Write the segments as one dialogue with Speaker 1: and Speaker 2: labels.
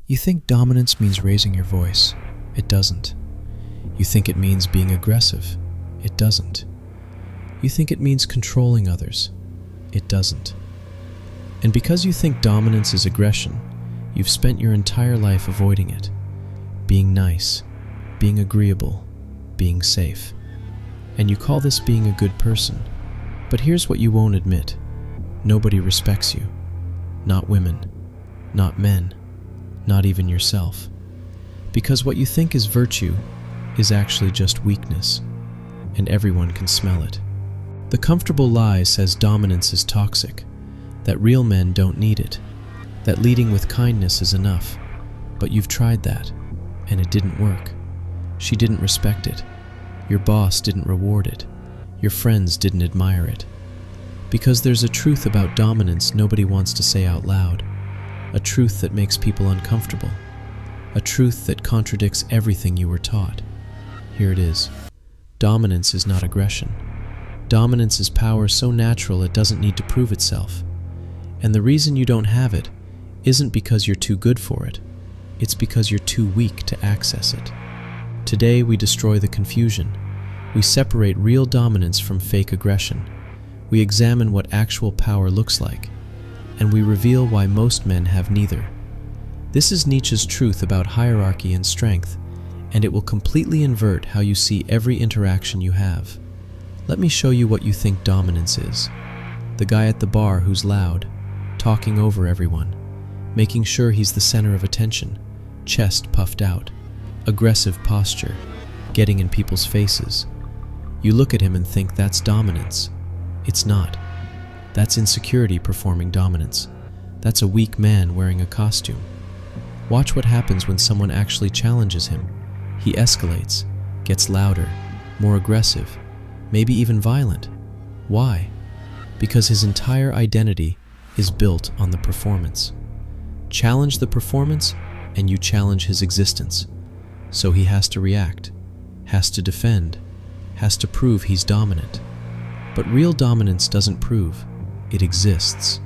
Speaker 1: You think dominance means raising your voice. It doesn't. You think it means being aggressive. It doesn't. You think it means controlling others. It doesn't. And because you think dominance is aggression, you've spent your entire life avoiding it. Being nice, being agreeable, being safe. And you call this being a good person. But here's what you won't admit. Nobody respects you. Not women. Not men. Not even yourself. Because what you think is virtue is actually just weakness, and everyone can smell it. The comfortable lie says dominance is toxic, that real men don't need it, that leading with kindness is enough. But you've tried that, and it didn't work. She didn't respect it. Your boss didn't reward it. Your friends didn't admire it. Because there's a truth about dominance nobody wants to say out loud. A truth that makes people uncomfortable. A truth that contradicts everything you were taught. Here it is. Dominance is not aggression. Dominance is power so natural it doesn't need to prove itself. And the reason you don't have it isn't because you're too good for it. It's because you're too weak to access it. Today we destroy the confusion. We separate real dominance from fake aggression. We examine what actual power looks like. And we reveal why most men have neither. This is Nietzsche's truth about hierarchy and strength, and it will completely invert how you see every interaction you have. Let me show you what you think dominance is. The guy at the bar who's loud, talking over everyone, making sure he's the center of attention, chest puffed out, aggressive posture, getting in people's faces. You look at him and think that's dominance. It's not. That's insecurity performing dominance. That's a weak man wearing a costume. Watch what happens when someone actually challenges him. He escalates, gets louder, more aggressive, maybe even violent. Why? Because his entire identity is built on the performance. Challenge the performance, and you challenge his existence. So he has to react, has to defend, has to prove he's dominant. But real dominance doesn't prove. It exists.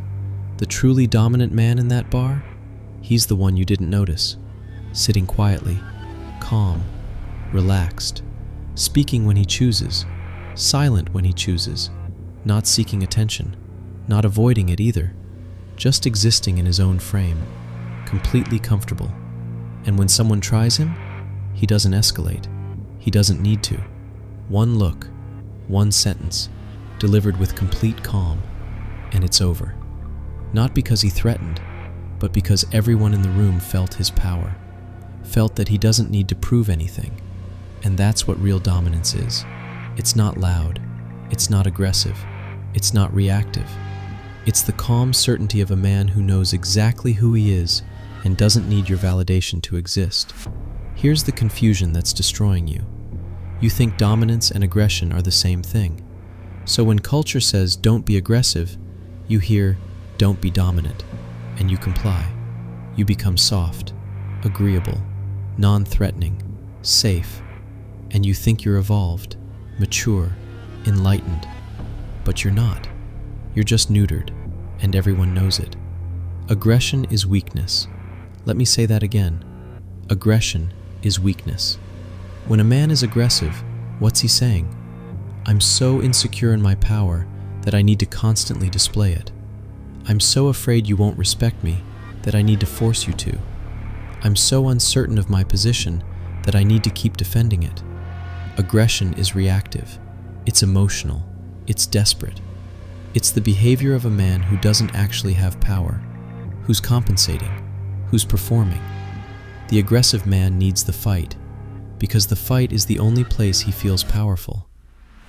Speaker 1: The truly dominant man in that bar, he's the one you didn't notice, sitting quietly, calm, relaxed, speaking when he chooses, silent when he chooses, not seeking attention, not avoiding it either, just existing in his own frame, completely comfortable. And when someone tries him, he doesn't escalate. He doesn't need to. One look, one sentence, delivered with complete calm, and it's over. Not because he threatened, but because everyone in the room felt his power, felt that he doesn't need to prove anything. And that's what real dominance is. It's not loud, it's not aggressive, it's not reactive. It's the calm certainty of a man who knows exactly who he is and doesn't need your validation to exist. Here's the confusion that's destroying you. You think dominance and aggression are the same thing. So when culture says don't be aggressive, you hear, don't be dominant, and you comply. You become soft, agreeable, non-threatening, safe, and you think you're evolved, mature, enlightened. But you're not. You're just neutered, and everyone knows it. Aggression is weakness. Let me say that again. Aggression is weakness. When a man is aggressive, what's he saying? I'm so insecure in my power that I need to constantly display it. I'm so afraid you won't respect me that I need to force you to. I'm so uncertain of my position that I need to keep defending it. Aggression is reactive. It's emotional. It's desperate. It's the behavior of a man who doesn't actually have power, who's compensating, who's performing. The aggressive man needs the fight, because the fight is the only place he feels powerful.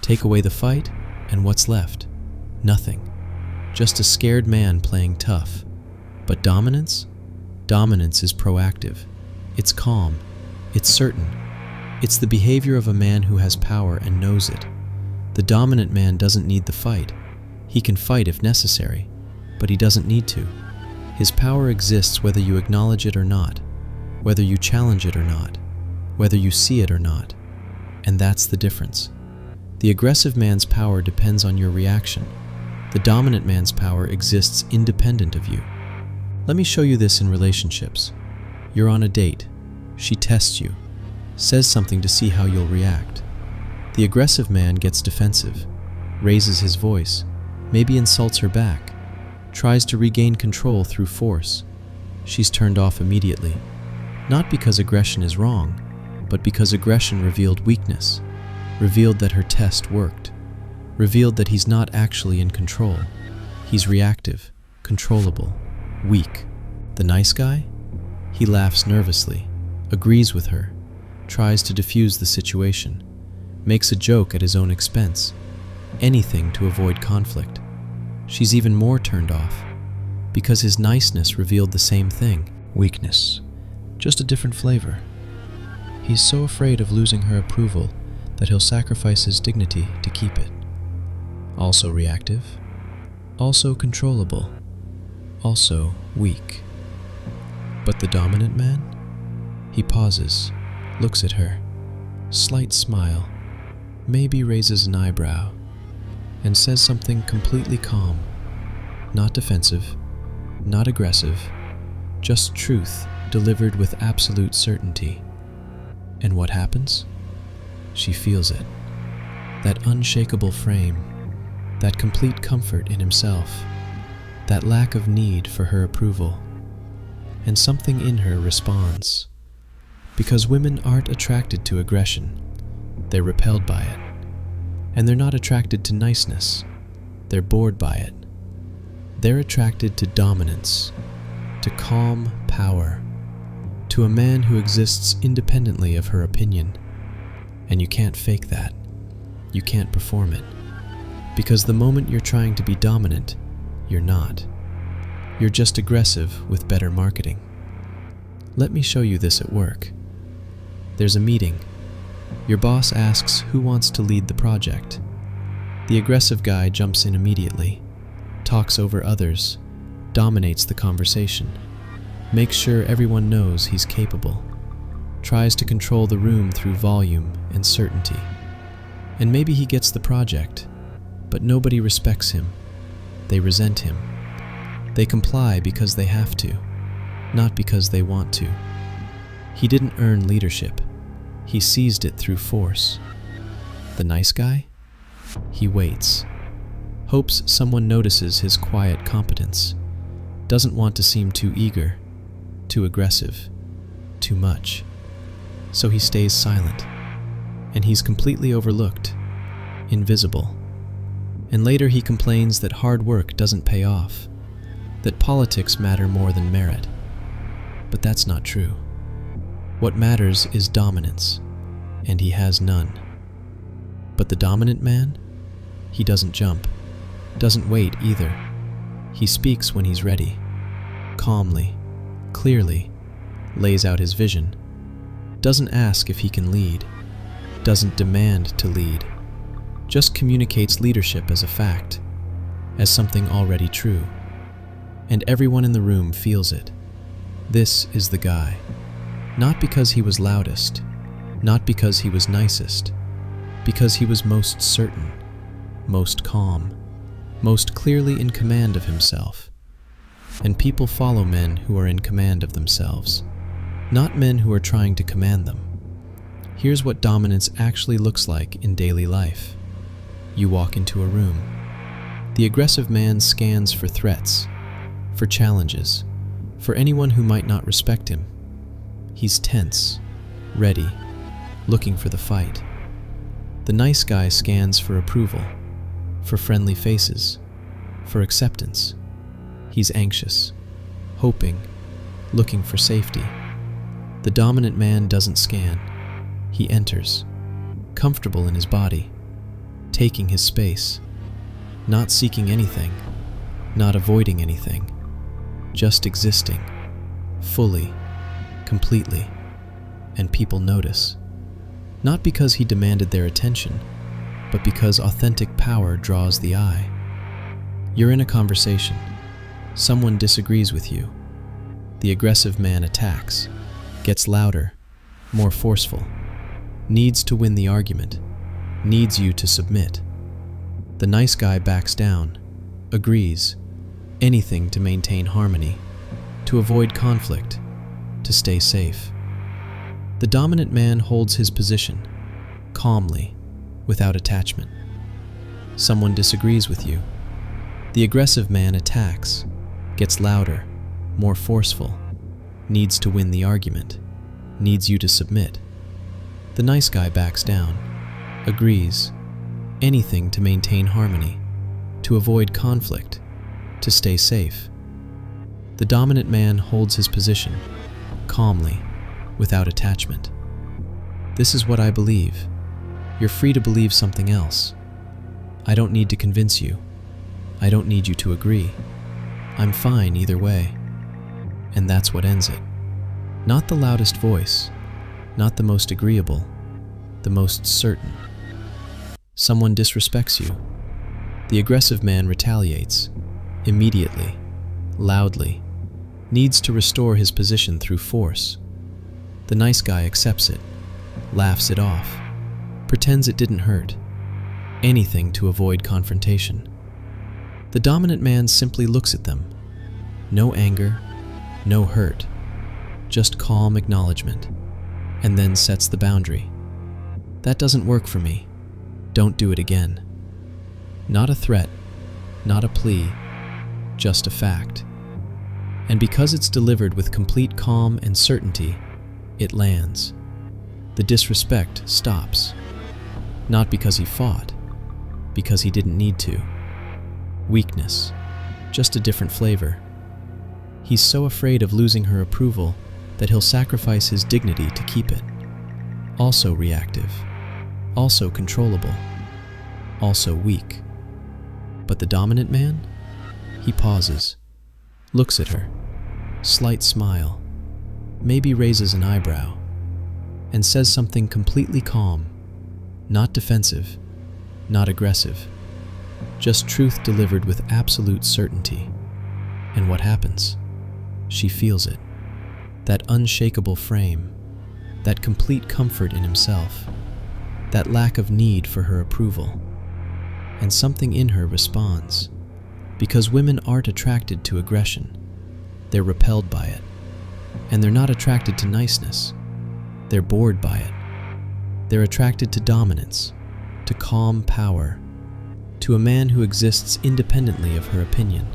Speaker 1: Take away the fight, and what's left? Nothing. Just a scared man playing tough. But dominance? Dominance is proactive. It's calm. It's certain. It's the behavior of a man who has power and knows it. The dominant man doesn't need the fight. He can fight if necessary, but he doesn't need to. His power exists whether you acknowledge it or not, whether you challenge it or not, whether you see it or not. And that's the difference. The aggressive man's power depends on your reaction. The dominant man's power exists independent of you. Let me show you this in relationships. You're on a date. She tests you, says something to see how you'll react. The aggressive man gets defensive, raises his voice, maybe insults her back, tries to regain control through force. She's turned off immediately, not because aggression is wrong, but because aggression revealed weakness, revealed that her test worked, revealed that he's not actually in control. He's reactive, controllable, weak. The nice guy? He laughs nervously, agrees with her, tries to diffuse the situation, makes a joke at his own expense, anything to avoid conflict. She's even more turned off, because his niceness revealed the same thing, weakness, just a different flavor. He's so afraid of losing her approval that he'll sacrifice his dignity to keep it. Also reactive, also controllable, also weak. But the dominant man? He pauses, looks at her, slight smile, maybe raises an eyebrow, and says something completely calm, not defensive, not aggressive, just truth delivered with absolute certainty. And what happens? She feels it. That unshakable frame, that complete comfort in himself, that lack of need for her approval. And something in her responds. Because women aren't attracted to aggression, they're repelled by it. And they're not attracted to niceness, they're bored by it. They're attracted to dominance, to calm power, to a man who exists independently of her opinion. And you can't fake that. You can't perform it. Because the moment you're trying to be dominant, you're not. You're just aggressive with better marketing. Let me show you this at work. There's a meeting. Your boss asks who wants to lead the project. The aggressive guy jumps in immediately, talks over others, dominates the conversation, makes sure everyone knows he's capable, tries to control the room through volume and certainty. And maybe he gets the project, but nobody respects him. They resent him. They comply because they have to, not because they want to. He didn't earn leadership. He seized it through force. The nice guy? He waits, hopes someone notices his quiet competence, doesn't want to seem too eager, too aggressive, too much. So he stays silent, and he's completely overlooked, invisible. And later he complains that hard work doesn't pay off, that politics matter more than merit. But that's not true. What matters is dominance, and he has none. But the dominant man? He doesn't jump, doesn't wait either. He speaks when he's ready, calmly, clearly, lays out his vision, doesn't ask if he can lead, doesn't demand to lead, just communicates leadership as a fact, as something already true. And everyone in the room feels it. This is the guy. Not because he was loudest, not because he was nicest, because he was most certain, most calm, most clearly in command of himself. And people follow men who are in command of themselves, not men who are trying to command them. Here's what dominance actually looks like in daily life. You walk into a room. The aggressive man scans for threats, for challenges, for anyone who might not respect him. He's tense, ready, looking for the fight. The nice guy scans for approval, for friendly faces, for acceptance. He's anxious, hoping, looking for safety. The dominant man doesn't scan. He enters, comfortable in his body, taking his space, not seeking anything, not avoiding anything, just existing, fully, completely, and people notice. Not because he demanded their attention, but because authentic power draws the eye. You're in a conversation. Someone disagrees with you. The aggressive man attacks, gets louder, more forceful, needs to win the argument, needs you to submit. The nice guy backs down, agrees, anything to maintain harmony, to avoid conflict, to to stay safe. The dominant man holds his position, calmly, without attachment. Someone disagrees with you. The aggressive man attacks, gets louder, more forceful, needs to win the argument, needs you to submit. The nice guy backs down, agrees, anything to maintain harmony, to avoid conflict, to stay safe. The dominant man holds his position, calmly, without attachment. This is what I believe. You're free to believe something else. I don't need to convince you. I don't need you to agree. I'm fine either way. And that's what ends it. Not the loudest voice, not the most agreeable, the most certain. Someone disrespects you. The aggressive man retaliates, immediately, loudly, needs to restore his position through force. The nice guy accepts it, laughs it off, pretends it didn't hurt, anything to avoid confrontation. The dominant man simply looks at them. No anger, no hurt, just calm acknowledgement, and then sets the boundary. That doesn't work for me. Don't do it again. Not a threat, not a plea, just a fact. And because it's delivered with complete calm and certainty, it lands. The disrespect stops. Not because he fought, because he didn't need to. Weakness, just a different flavor. He's so afraid of losing her approval that he'll sacrifice his dignity to keep it. Also reactive, also controllable, also weak. But the dominant man? He pauses, looks at her, slight smile, maybe raises an eyebrow, and says something completely calm, not defensive, not aggressive, just truth delivered with absolute certainty. And what happens? She feels it. That unshakable frame, that complete comfort in himself, that lack of need for her approval. And something in her responds. Because women aren't attracted to aggression. They're repelled by it. And they're not attracted to niceness. They're bored by it. They're attracted to dominance, to calm power, to a man who exists independently of her opinion.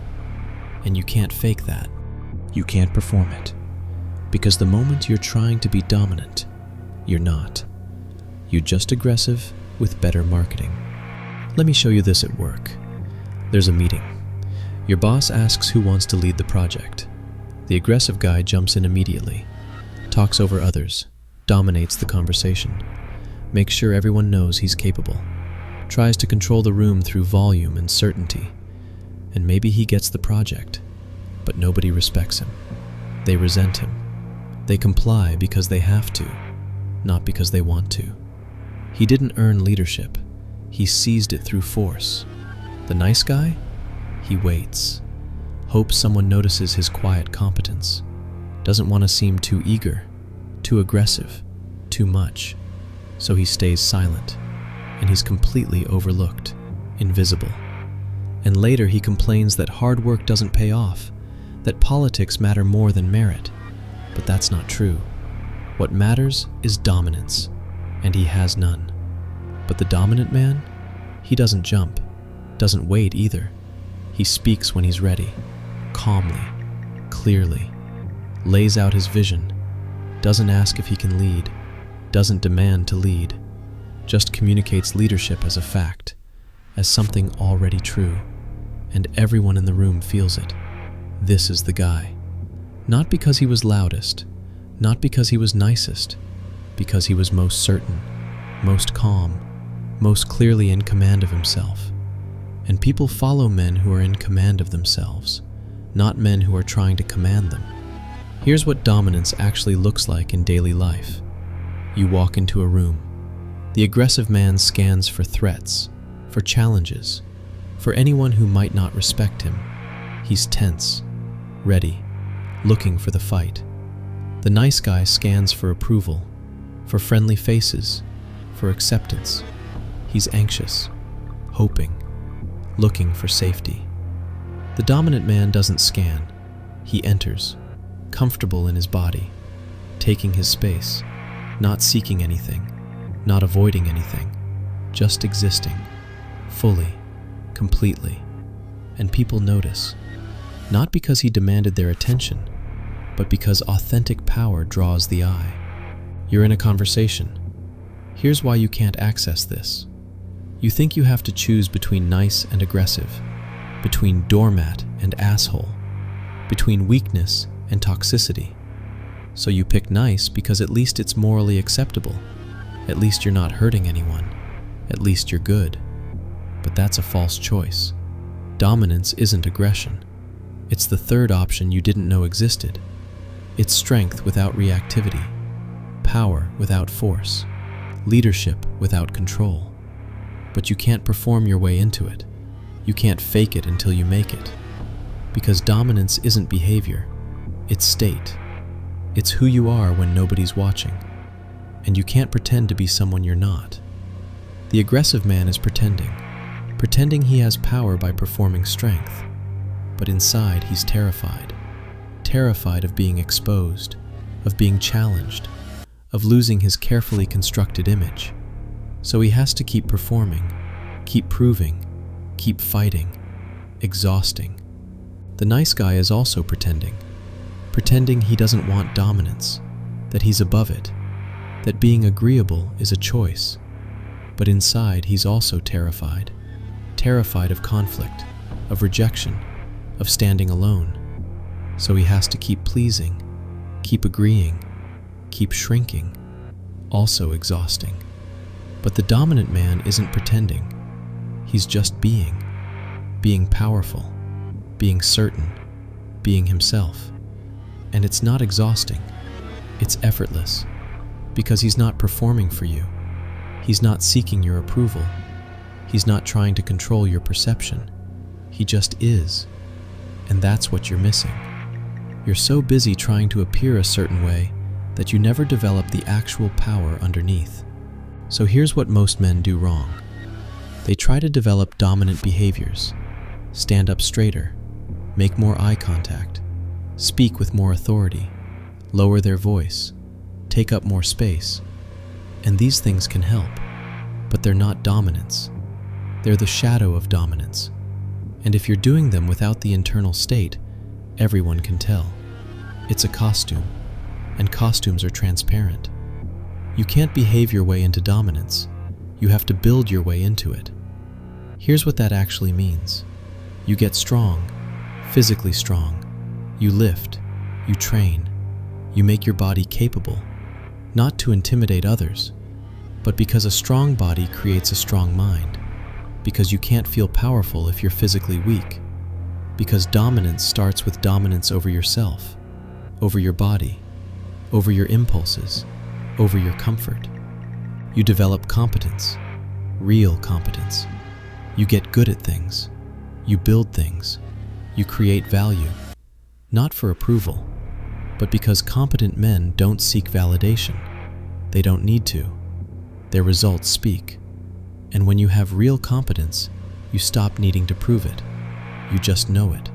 Speaker 1: And you can't fake that. You can't perform it. Because the moment you're trying to be dominant, you're not. You're just aggressive with better marketing. Let me show you this at work. There's a meeting. Your boss asks who wants to lead the project. The aggressive guy jumps in immediately, talks over others, dominates the conversation, makes sure everyone knows he's capable, tries to control the room through volume and certainty. And maybe he gets the project, but nobody respects him. They resent him. They comply because they have to, not because they want to. He didn't earn leadership. He seized it through force. The nice guy? He waits. Hopes someone notices his quiet competence. Doesn't want to seem too eager, too aggressive, too much. So he stays silent, and he's completely overlooked, invisible. And later he complains that hard work doesn't pay off, that politics matter more than merit. But that's not true. What matters is dominance, and he has none. But the dominant man? He doesn't jump, doesn't wait either. He speaks when he's ready, calmly, clearly, lays out his vision, doesn't ask if he can lead, doesn't demand to lead, just communicates leadership as a fact, as something already true, and everyone in the room feels it. This is the guy. Not because he was loudest, not because he was nicest, because he was most certain, most calm, most clearly in command of himself. And people follow men who are in command of themselves, not men who are trying to command them. Here's what dominance actually looks like in daily life. You walk into a room. The aggressive man scans for threats, for challenges, for anyone who might not respect him. He's tense, ready, looking for the fight. The nice guy scans for approval, for friendly faces, for acceptance. He's anxious, hoping, looking for safety. The dominant man doesn't scan. He enters, comfortable in his body, taking his space, not seeking anything, not avoiding anything, just existing, fully, completely. And people notice, not because he demanded their attention, but because authentic power draws the eye. You're in a conversation. Here's why you can't access this. You think you have to choose between nice and aggressive, between doormat and asshole, between weakness and toxicity. So you pick nice because at least it's morally acceptable. At least you're not hurting anyone. At least you're good. But that's a false choice. Dominance isn't aggression. It's the third option you didn't know existed. It's strength without reactivity, power without force, leadership without control. But you can't perform your way into it. You can't fake it until you make it. Because dominance isn't behavior, it's state. It's who you are when nobody's watching. And you can't pretend to be someone you're not. The aggressive man is pretending he has power by performing strength. But inside he's terrified of being exposed, of being challenged, of losing his carefully constructed image. So he has to keep performing, keep proving, keep fighting, exhausting. The nice guy is also pretending he doesn't want dominance, that he's above it, that being agreeable is a choice. But inside he's also terrified of conflict, of rejection, of standing alone. So he has to keep pleasing, keep agreeing, keep shrinking, also exhausting. But the dominant man isn't pretending. He's just being powerful, being certain, being himself. And it's not exhausting, it's effortless, because he's not performing for you. He's not seeking your approval. He's not trying to control your perception. He just is. And that's what you're missing. You're so busy trying to appear a certain way that you never develop the actual power underneath. So here's what most men do wrong. They try to develop dominant behaviors, stand up straighter, make more eye contact, speak with more authority, lower their voice, take up more space. And these things can help, but they're not dominance. They're the shadow of dominance. And if you're doing them without the internal state, everyone can tell. It's a costume, and costumes are transparent. You can't behave your way into dominance. You have to build your way into it. Here's what that actually means. You get strong, physically strong. You lift, you train, you make your body capable, not to intimidate others, but because a strong body creates a strong mind, because you can't feel powerful if you're physically weak, because dominance starts with dominance over yourself, over your body, over your impulses, over your comfort. You develop competence, real competence. You get good at things, you build things, you create value. Not for approval, but because competent men don't seek validation. They don't need to. Their results speak. And when you have real competence, you stop needing to prove it. You just know it,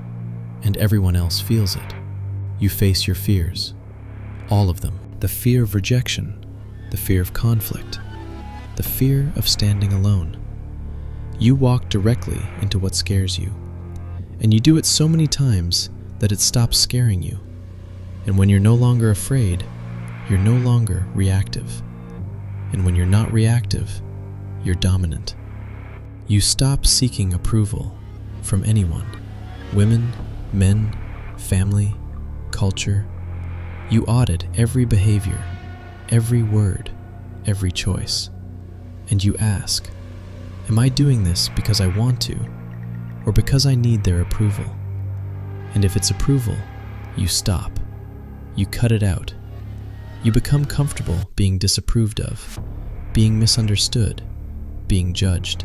Speaker 1: and everyone else feels it. You face your fears, all of them. The fear of rejection, the fear of conflict, the fear of standing alone. You walk directly into what scares you, and you do it so many times that it stops scaring you. And when you're no longer afraid, you're no longer reactive. And when you're not reactive, you're dominant. You stop seeking approval from anyone, women, men, family, culture. You audit every behavior, every word, every choice. And you ask, am I doing this because I want to, or because I need their approval? And if it's approval, you stop. You cut it out. You become comfortable being disapproved of, being misunderstood, being judged.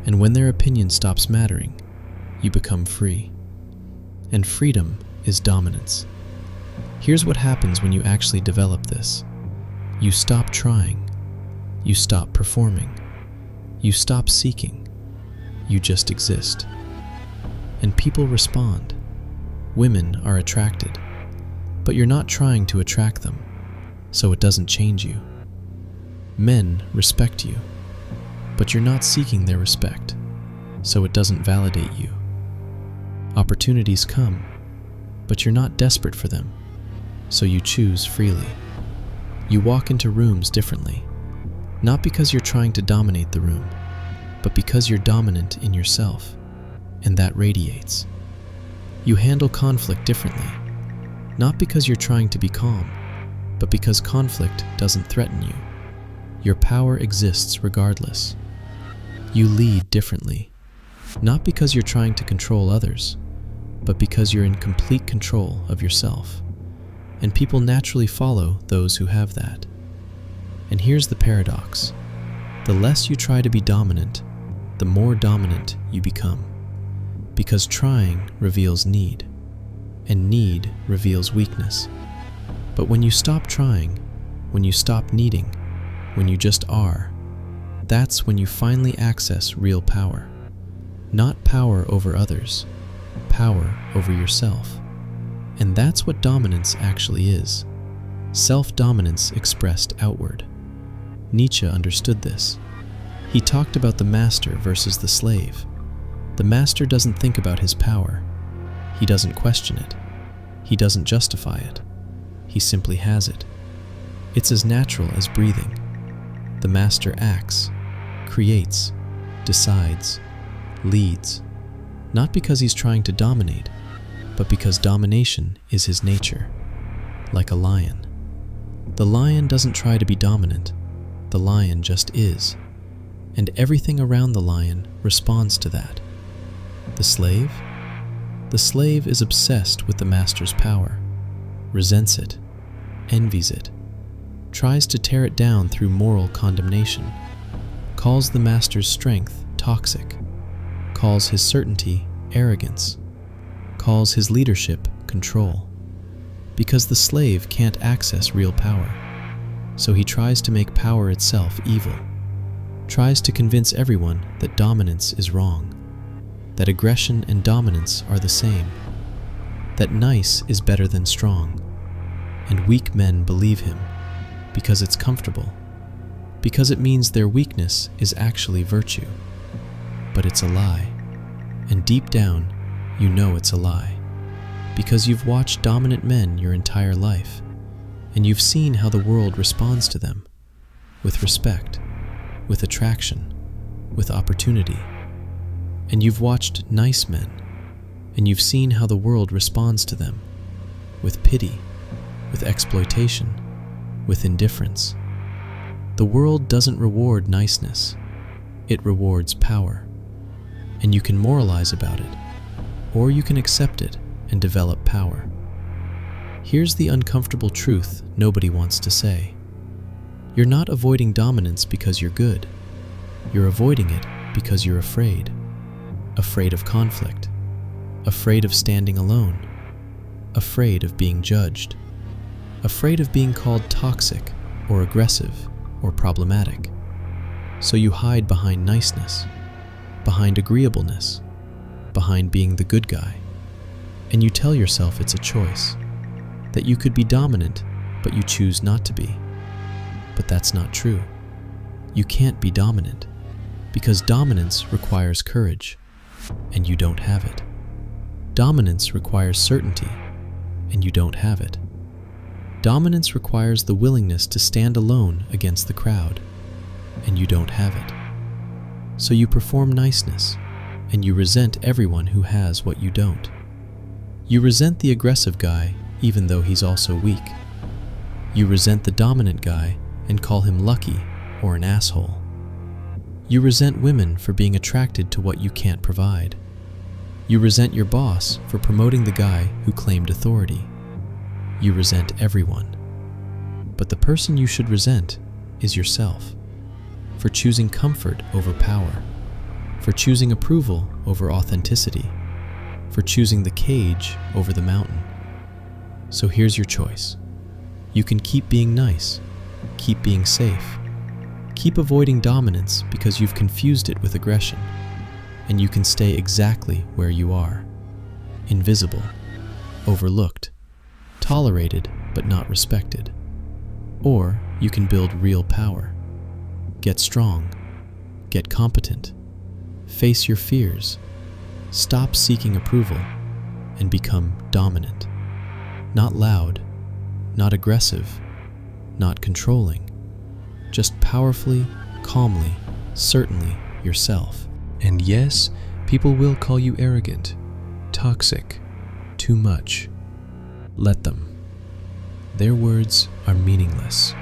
Speaker 1: And when their opinion stops mattering, you become free. And freedom is dominance. Here's what happens when you actually develop this. You stop trying. You stop performing. You stop seeking. You just exist. And people respond. Women are attracted. But you're not trying to attract them. so it doesn't change you. Men respect you, but you're not seeking their respect, so it doesn't validate you. Opportunities come, but you're not desperate for them, so you choose freely. You walk into rooms differently, not because you're trying to dominate the room, but because you're dominant in yourself, and that radiates. You handle conflict differently, not because you're trying to be calm, but because conflict doesn't threaten you. Your power exists regardless. You lead differently, not because you're trying to control others, but because you're in complete control of yourself. And people naturally follow those who have that. And here's the paradox. The less you try to be dominant, the more dominant you become. Because trying reveals need, and need reveals weakness. But when you stop trying, when you stop needing, when you just are, that's when you finally access real power. Not power over others, power over yourself. And that's what dominance actually is. Self-dominance expressed outward. Nietzsche understood this. He talked about the master versus the slave. The master doesn't think about his power. He doesn't question it. He doesn't justify it. He simply has it. It's as natural as breathing. The master acts, creates, decides, leads, not because he's trying to dominate, but because domination is his nature, like a lion. The lion doesn't try to be dominant. The lion just is, and everything around the lion responds to that. The slave? The slave is obsessed with the master's power, resents it, envies it, tries to tear it down through moral condemnation, calls the master's strength toxic, calls his certainty arrogance, calls his leadership control. Because the slave can't access real power, so he tries to make power itself evil, tries to convince everyone that dominance is wrong, that aggression and dominance are the same, that nice is better than strong, and weak men believe him because it's comfortable, because it means their weakness is actually virtue. But it's a lie, and deep down, you know it's a lie, because you've watched dominant men your entire life, and you've seen how the world responds to them, with respect, with attraction, with opportunity. And you've watched nice men, and you've seen how the world responds to them, with pity, with exploitation, with indifference. The world doesn't reward niceness, it rewards power. And you can moralize about it, or you can accept it and develop power. Here's the uncomfortable truth nobody wants to say. You're not avoiding dominance because you're good. You're avoiding it because you're afraid. Afraid of conflict. Afraid of standing alone. Afraid of being judged. Afraid of being called toxic or aggressive or problematic. So you hide behind niceness, behind agreeableness, behind being the good guy. And you tell yourself it's a choice, that you could be dominant, but you choose not to be. But that's not true. You can't be dominant, because dominance requires courage, and you don't have it. Dominance requires certainty, and you don't have it. Dominance requires the willingness to stand alone against the crowd, and you don't have it. So you perform niceness, and you resent everyone who has what you don't. You resent the aggressive guy even though he's also weak. You resent the dominant guy and call him lucky or an asshole. You resent women for being attracted to what you can't provide. You resent your boss for promoting the guy who claimed authority. You resent everyone. But the person you should resent is yourself, for choosing comfort over power, for choosing approval over authenticity, for choosing the cage over the mountain. So here's your choice. You can keep being nice, keep being safe, keep avoiding dominance because you've confused it with aggression, and you can stay exactly where you are, invisible, overlooked, tolerated but not respected. Or you can build real power. Get strong. Get competent. Face your fears. Stop seeking approval and become dominant. Not loud, not aggressive, not controlling. Just powerfully, calmly, certainly yourself. And yes, people will call you arrogant, toxic, too much. Let them. Their words are meaningless.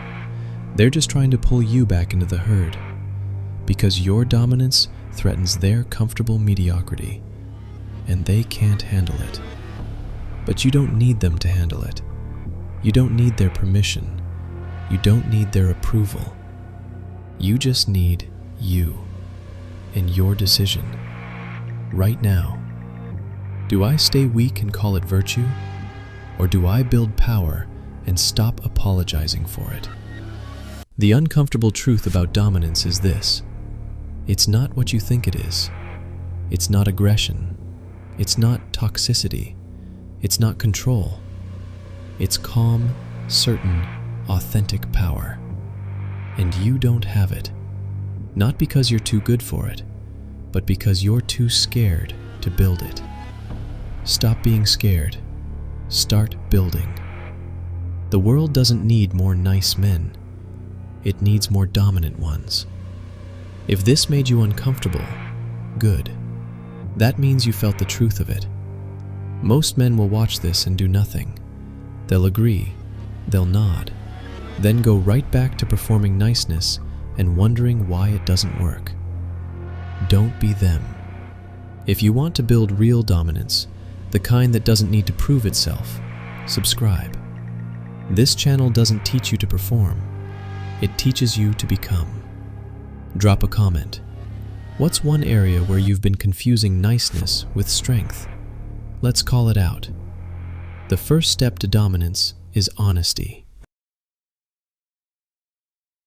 Speaker 1: They're just trying to pull you back into the herd, because your dominance threatens their comfortable mediocrity, and they can't handle it. But you don't need them to handle it. You don't need their permission. You don't need their approval. You just need you and your decision. Right now. Do I stay weak and call it virtue? Or do I build power and stop apologizing for it? The uncomfortable truth about dominance is this: it's not what you think it is. It's not aggression. It's not toxicity. It's not control. It's calm, certain, authentic power. And you don't have it. Not because you're too good for it, but because you're too scared to build it. Stop being scared. Start building. The world doesn't need more nice men. It needs more dominant ones. If this made you uncomfortable, good. That means you felt the truth of it. Most men will watch this and do nothing. They'll agree, they'll nod, then go right back to performing niceness and wondering why it doesn't work. Don't be them. If you want to build real dominance, the kind that doesn't need to prove itself, subscribe. This channel doesn't teach you to perform. It teaches you to become. Drop a comment. What's one area where you've been confusing niceness with strength? Let's call it out. The first step to dominance is honesty.